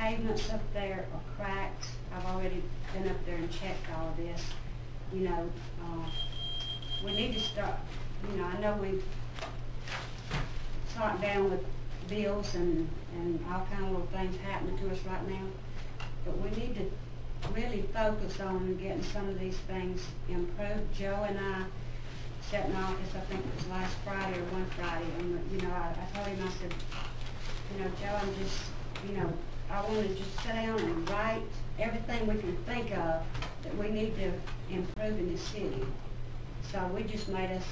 pavements up there are cracked. I've already been up there and checked all of this. You know, we need to start, you know, I know we've started down with bills and all kind of little things happening to us right now, but we need to really focus on getting some of these things improved. Joe and I sat in office, I think it was last Friday or one Friday, and you know, I told him, I said, you know, Joe, I'm just, you know, I want to just sit down and write everything we can think of that we need to improve in the city. So we just made us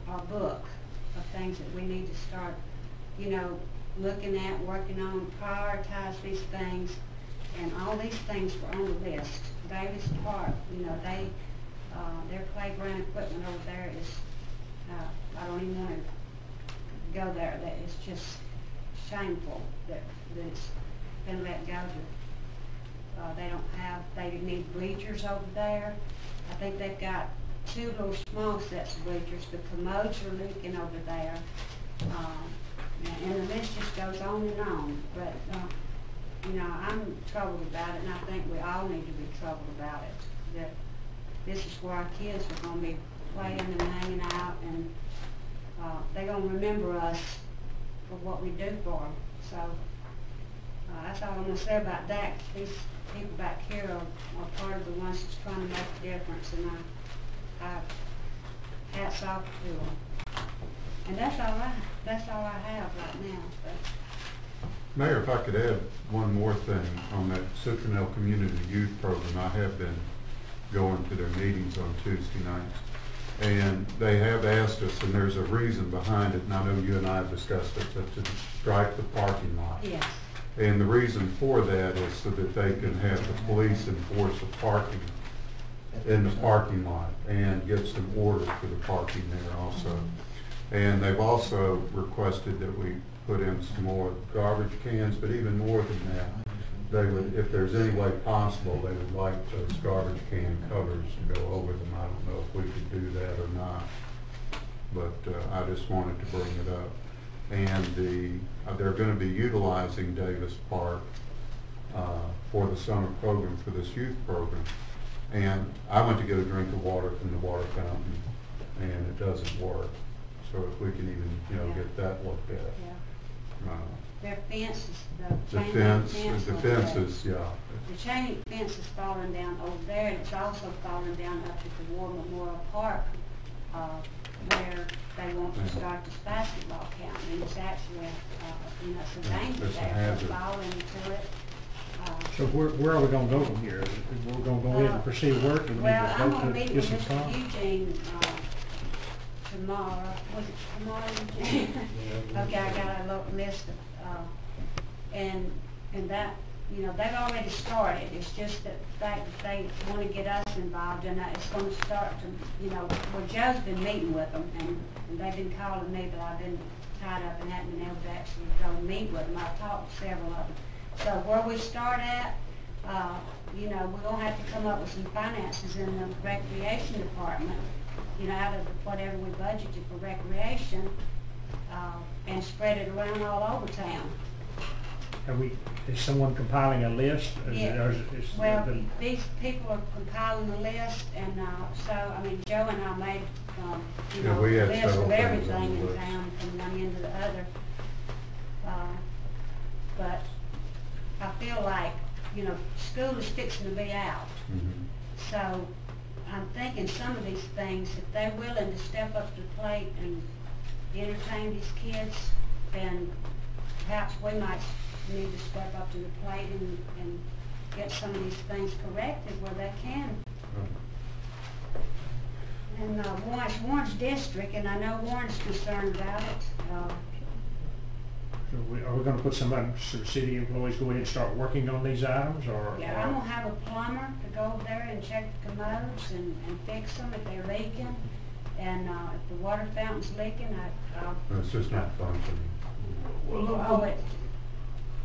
a book of things that we need to start, you know, looking at, working on, prioritize these things, and all these things were on the list. Davis Park, you know, their playground equipment over there is, I don't even want to go there. That is just shameful that it's been let go to. They need bleachers over there. I think they've got 2 little small sets of bleachers. The commodes are leaking over there. And the list just goes on and on. But, you know, I'm troubled about it, and I think we all need to be troubled about it. That this is where our kids are going to be playing and hanging out, and they're going to remember us for what we do for them. So that's all I'm going to say about that. These people back here are part of the ones that's trying to make a difference, and I hats off to them. And that's all I have right now. So. Mayor, if I could add one more thing on that Citronelle Community Youth Program. I have been going to their meetings on Tuesday nights, and they have asked us, and there's a reason behind it, and I know you and I have discussed it, to strike the parking lot. Yes. And the reason for that is so that they can have the police enforce the parking in the parking lot and get some order for the parking there also. And they've also requested that we put in some more garbage cans, but even more than that, they would, if there's any way possible, they would like those garbage can covers to go over them. I don't know if we could do that or not, but I just wanted to bring it up. And they're going to be utilizing Davis Park for the summer program, for this youth program. And I went to get a drink of water from the water fountain, and it doesn't work. So if we can even, you know, get that looked at. Yeah. Their fences, the fences, yeah. The chain link fence is falling down over there, and it's also falling down up at the War Memorial Park, where they want to start this basketball camp. And it's actually, you know, some danger there. It's falling into it. So where are we going to go from here? We're going to go ahead and proceed work, and well, I'm going to meet with Mr. Eugene tomorrow. Was it tomorrow, Eugene? Okay, I got a little list of, and that, you know, they've already started. It's just that the fact that they want to get us involved, and it's going to start to, you know, well, Joe's been meeting with them, and they've been calling me, but I've been tied up and haven't been able to actually go meet with them. I've talked to several of them. So where we start at, you know, we're going to have to come up with some finances in the recreation department, you know, out of whatever we budgeted for recreation, and spread it around all over town. Is someone compiling a list? Yeah. Well, these people are compiling the list, and so, I mean, Joe and I made, you know, a list of everything in town from one end to the other. But I feel like, you know, school is fixing to be out. So I'm thinking some of these things, if they're willing to step up to the plate and entertain these kids, then perhaps we might need to step up to the plate and get some of these things corrected where they can. And Warren's district, and I know Warren's concerned about it. Are we going to put some city employees go ahead and start working on these items, or? Yeah, I'm going to have a plumber to go over there and check the commodes and fix them if they're leaking. And if the water fountain's leaking, I'll... It's just not functioning. Well, look,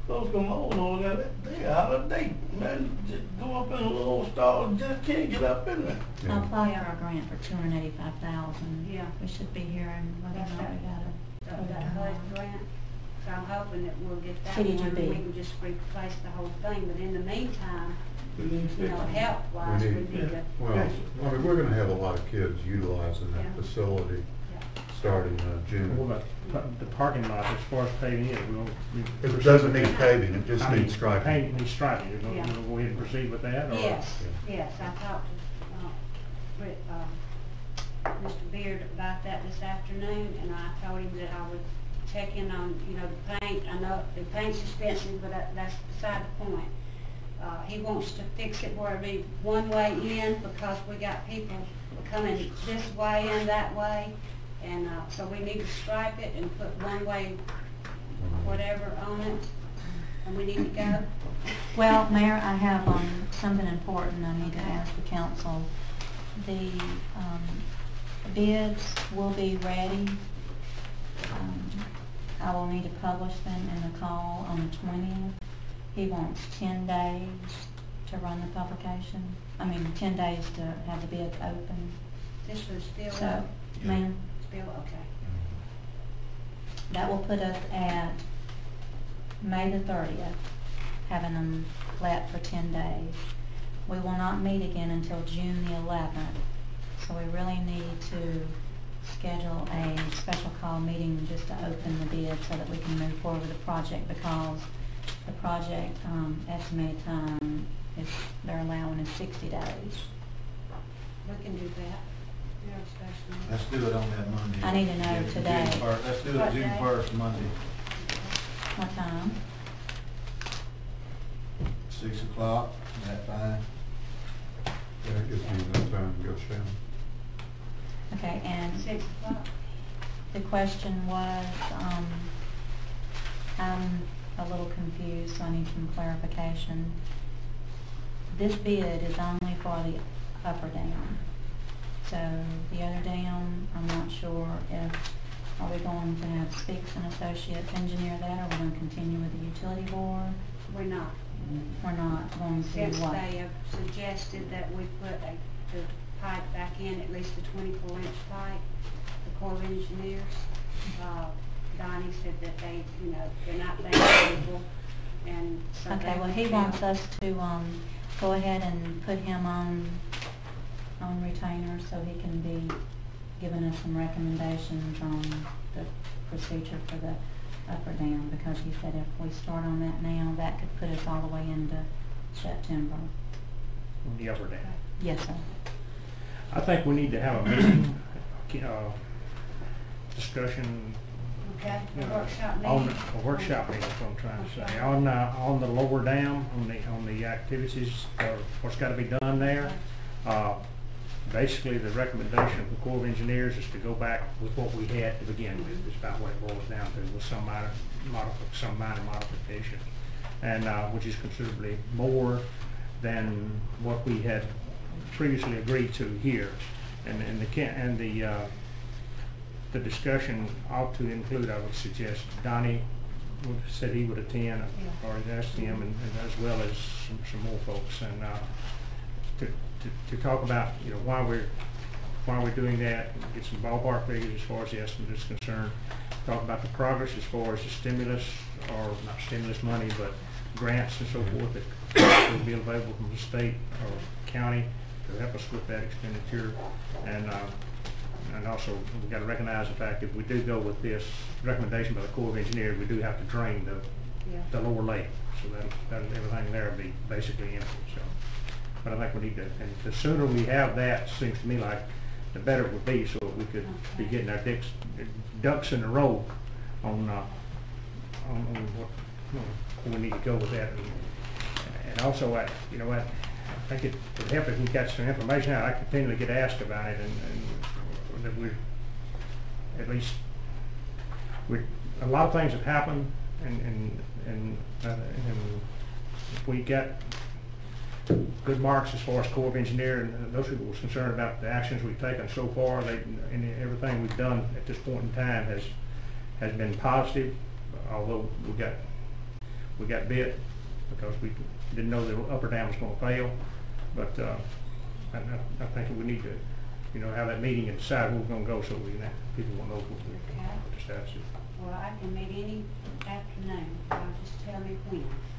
those commodes on there, they out of date, man. Just go up in a little stall, just can't get up in there. I applied for a grant for $285,000. Yeah. We should be hearing whether or not we got it. That HUD grant. So I'm hoping that we'll get that City one, and GB. we can just replace the whole thing, but in the meantime, We need to you know, health-wise, we We need need- to. Well, I mean, we're gonna have a lot of kids utilizing that Yeah. facility Yeah. starting June. What about the parking lot, as far as paving it, It doesn't need paving, it just needs striping. Paint needs striping, you're Yeah. gonna go ahead and proceed with that, or? Yes, yes, I talked to, Mr. Beard about that this afternoon, and I told him that I would check in on, you know, the paint. I know the paint's expensive, but that's beside the point. He wants to fix it where it be one way in, because we got people coming this way and that way, and so we need to stripe it and put one way whatever on it, and we need to go. Well, Mayor, I have something important I need to ask the council. The bids will be ready. I will need to publish them in the call on the 20th. He wants 10 days to run the publication. 10 days to have the bid open. This was still So, up. ma'am, Still okay. that will put us at May the 30th, having them let for 10 days. We will not meet again until June the 11th, so we really need to schedule a special call meeting just to open the bid so that we can move forward with the project, because the project estimated time is, they're allowing is 60 days. We can do that. Yeah, especially. Let's do it on that Monday. I need to know June today. 1st. Let's do What it June day? 1st, Monday, What time? 6 o'clock, is that fine? Yeah, it gives me enough time to go shower. Okay, and 6 o'clock. the question was, I'm a little confused, so I need some clarification. This bid is only for the upper dam. So the other dam, I'm not sure if, are we going to have Speaks and Associates engineer that, or are we going to continue with the utility board? We're not. We're not going to Since what? they have suggested that we put the pipe back in, at least a 24-inch pipe, the Corps of Engineers, Donnie said that they, you know, they're not that able, and so they Okay, well, would he help. wants us to, go ahead and put him on retainer so he can be giving us some recommendations on the procedure for the upper dam, because he said if we start on that now, that could put us all the way into September. The upper dam. Yes, sir. I think we need to have a meeting, discussion, Okay, you a know, workshop on meeting. a workshop meeting, is what I'm trying to say, Okay. on the lower dam, on the activities, what's got to be done there. Basically, the recommendation of the Corps of Engineers is to go back with what we had to begin with. Is about what it boils down to, with some minor modifications, and which is considerably more than what we had previously agreed to here. And the discussion ought to include, I would suggest, Donnie said he would attend. I've already asked him, and as well as some more folks, and to talk about, you know, why we're doing that, and get some ballpark figures as far as the estimate is concerned. Talk about the progress as far as the stimulus, or not stimulus money, but grants and so forth that will be available from the state or county to help us with that expenditure. And also, we've got to recognize the fact if we do go with this recommendation by the Corps of Engineers, we do have to drain the lower lake. So that everything there will be basically empty. So, but I think we need to, and the sooner we have that, seems to me like the better it would be, so that we could be getting our ducks in a row on what we need to go with that. And also, I think it would help if we got some information out. I continually get asked about it, and that we're at least a lot of things have happened, and if we got good marks as far as Corps of Engineers and those people was concerned about the actions we've taken so far, and everything we've done at this point in time has been positive, although we got bit because we didn't know the upper dam was going to fail. But I think we need to, have that meeting and decide where we're going to go, so people will know what the status is. Well, I can meet any afternoon, just tell me when.